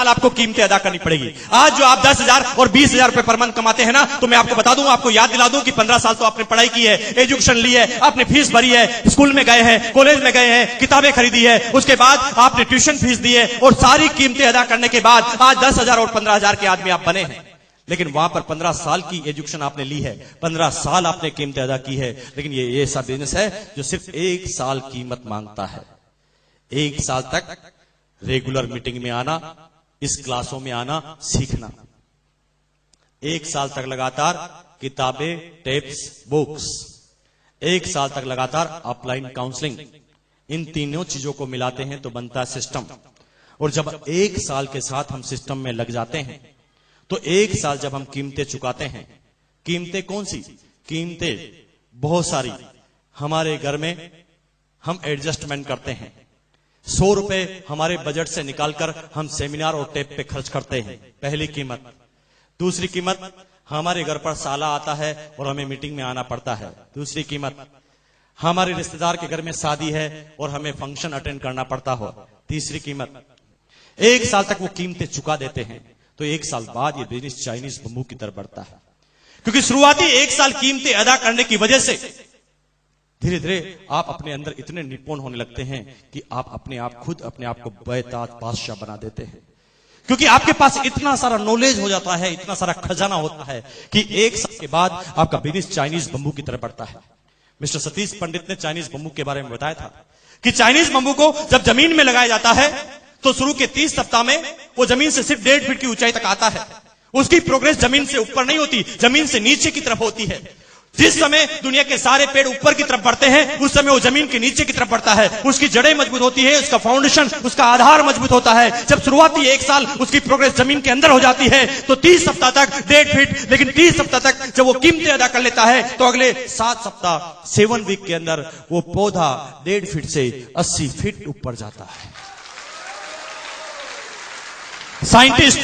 आपको कीमतें अदा करनी पड़ेगी। आज जो आप 10,000 और 20,000 रुपए पर मंथ कमाते हैं ना, तो मैं आपको बता दूं, आपको याद दिला दूं कि 15 साल तो आपने पढ़ाई की है, एजुकेशन ली है, आपने फीस भरी है, स्कूल में गए हैं, कॉलेज में गए हैं, किताबें खरीदी है, उसके बाद आपने ट्यूशन फीस दी है और सारी कीमतें अदा करने के बाद आज 10,000 और 15,000 के आदमी आप बने हैं। लेकिन वहां पर 15 साल की एजुकेशन आपने ली है, 15 साल आपने कीमतें अदा की है, लेकिन ये ऐसा बिजनेस है जो सिर्फ 1 साल कीमत मांगता है। 1 साल तक रेगुलर मीटिंग में आना, इस क्लासों में आना, सीखना। 1 साल तक लगातार किताबें, टेप्स, बुक्स। 1 साल तक लगातार ऑफलाइन काउंसलिंग। इन तीनों चीजों को मिलाते हैं तो बनता है सिस्टम। और जब 1 साल के साथ हम सिस्टम में लग जाते हैं तो 1 साल जब हम कीमतें चुकाते हैं, कीमतें कौन सी? कीमतें बहुत सारी। हमारे घर में हम एडजस्टमेंट करते हैं। 100 रुपए हमारे बजट से निकालकर हम सेमिनार और टेप पे खर्च करते हैं, पहली कीमत। दूसरी कीमत, हमारे घर पर साला आता है और हमें मीटिंग में आना पड़ता है, दूसरी कीमत। हमारे रिश्तेदार के घर में शादी है और हमें फंक्शन अटेंड करना पड़ता हो, तीसरी कीमत। 1 साल तक वो कीमतें चुका देते हैं तो 1 साल बाद ये बिजनेस चाइनीज बंबू की तरफ बढ़ता है। क्योंकि शुरुआती 1 साल कीमतें अदा करने की वजह से धीरे धीरे आप अपने अंदर इतने निपुण होने लगते हैं कि आप अपने आप खुद अपने आप को बेताज बादशाह बना देते हैं। क्योंकि आपके पास इतना सारा नॉलेज हो जाता है, इतना सारा खजाना होता है कि 1 साल के बाद आपका बिजनेस चाइनीज बंबू की तरफ बढ़ता है। मिस्टर सतीश पंडित ने चाइनीज बंबू के बारे में बताया था कि चाइनीज बंबू को जब जमीन में लगाया जाता है तो शुरू के 30 सप्ताह में वो जमीन से सिर्फ 1.5 फीट की ऊंचाई तक आता है। उसकी प्रोग्रेस जमीन से ऊपर नहीं होती, जमीन से नीचे की तरफ होती है। जिस समय दुनिया के सारे पेड़ ऊपर की तरफ बढ़ते हैं, उस समय वो जमीन के नीचे की तरफ बढ़ता है। उसकी जड़ें मजबूत होती है, उसका फाउंडेशन, उसका आधार मजबूत होता है। जब शुरुआती 1 साल उसकी प्रोग्रेस जमीन के अंदर हो जाती है तो 30 सप्ताह तक 1.5 फीट, लेकिन 30 सप्ताह तक जब वो कीमतें अदा कर लेता है तो अगले 7 सप्ताह 7 वीक के अंदर वो पौधा 1.5 फीट से 80 फीट ऊपर जाता है। साइंटिस्ट,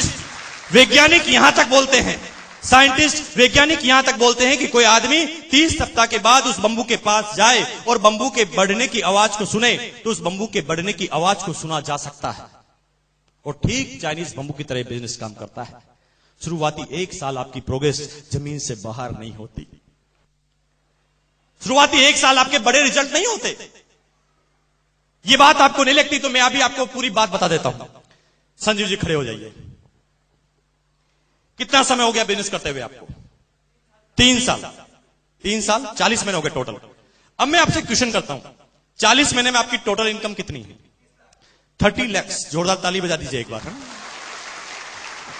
वैज्ञानिक यहां तक बोलते हैं, साइंटिस्ट वैज्ञानिक यहां तक बोलते हैं कि कोई आदमी 30 सप्ताह के बाद उस बंबू के पास जाए और बंबू के बढ़ने की आवाज को सुने तो उस बंबू के बढ़ने की आवाज को सुना जा सकता है। और ठीक चाइनीज बंबू की तरह बिजनेस काम करता है। शुरुआती 1 साल आपकी प्रोग्रेस जमीन से बाहर नहीं होती। शुरुआती 1 साल आपके बड़े रिजल्ट नहीं होते। ये बात आपको नहीं लगती तो मैं अभी आपको पूरी बात बता देता हूं। संजीव जी खड़े हो जाइए। कितना समय हो गया बिजनेस करते हुए आपको? 3 साल। 3 साल 40 महीने हो गए टोटल। अब मैं आपसे क्वेश्चन करता हूं, 40 महीने में आपकी टोटल इनकम कितनी है? 30 लाख। जोरदार ताली बजा दीजिए एक बार।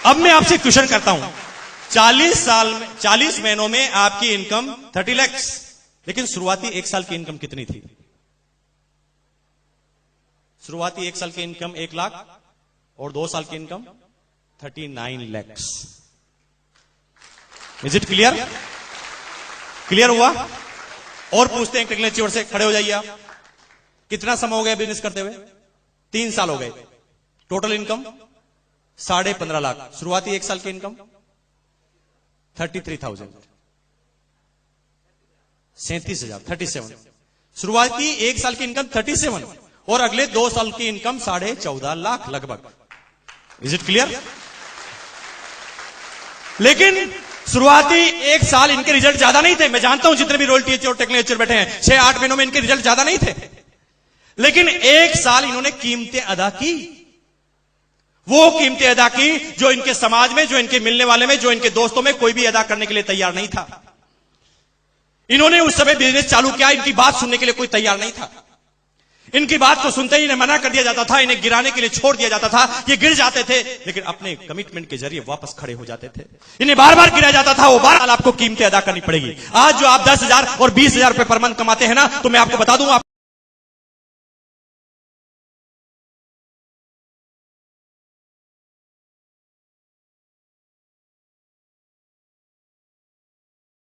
अब मैं आपसे क्वेश्चन करता हूं, 40 महीनों में आपकी इनकम 30 लाख, लेकिन शुरुआती 1 साल की इनकम कितनी थी? शुरुआती 1 साल की इनकम 1 लाख और 2 साल की income 39 lakh. Is it clear? Clear हुआ? और पूछते हैं टेक्नोलॉजी से, खड़े हो जाइए आप। कितना समय हो गया बिजनेस करते हुए? 3 साल हो गए। Total income 15.5 lakh. शुरुआती 1 साल की इनकम 33,000, 37,000, 37। शुरुआती 1 साल की इनकम 37 और अगले 2 साल की इनकम 14.5 लाख लगभग। Is it clear? लेकिन शुरुआती 1 साल इनके रिजल्ट ज्यादा नहीं थे। मैं जानता हूं जितने भी रोयल्टी और टेक्नोलॉजी बैठे हैं, 6-8 महीनों में इनके रिजल्ट ज्यादा नहीं थे। लेकिन 1 साल इन्होंने कीमतें अदा की। वो कीमतें अदा की जो इनके समाज में, जो इनके मिलने वाले में, जो इनके दोस्तों में कोई भी अदा करने के लिए तैयार नहीं था। इन्होंने उस समय बिजनेस चालू किया, इनकी बात सुनने के लिए कोई तैयार नहीं था। इनकी बात को सुनते ही इन्हें मना कर दिया जाता था, इन्हें गिराने के लिए छोड़ दिया जाता था। ये गिर जाते थे लेकिन अपने कमिटमेंट के जरिए वापस खड़े हो जाते थे। इन्हें बार बार गिराया जाता था, वो बार आपको कीमतें अदा करनी पड़ेगी। आज जो आप 10,000 और 20,000 रुपए पर मंथ कमाते हैं ना, तो मैं आपको बता दूं,